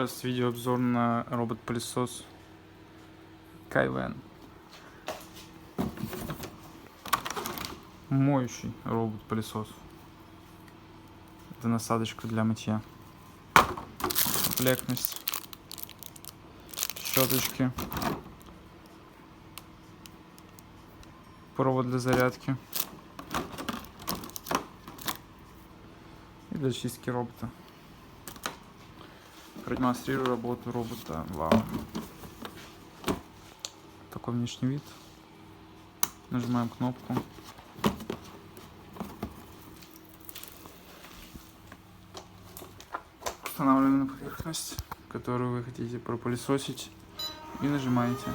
Сейчас видеообзор на робот-пылесос Кайвен. Моющий робот-пылесос. Это насадочка для мытья. Комплектность. Щеточки. Провод для зарядки. И для чистки робота. Продемонстрирую работу робота. Вау. Такой внешний вид. Нажимаем кнопку. Устанавливаем на поверхность, которую вы хотите пропылесосить, и нажимаете.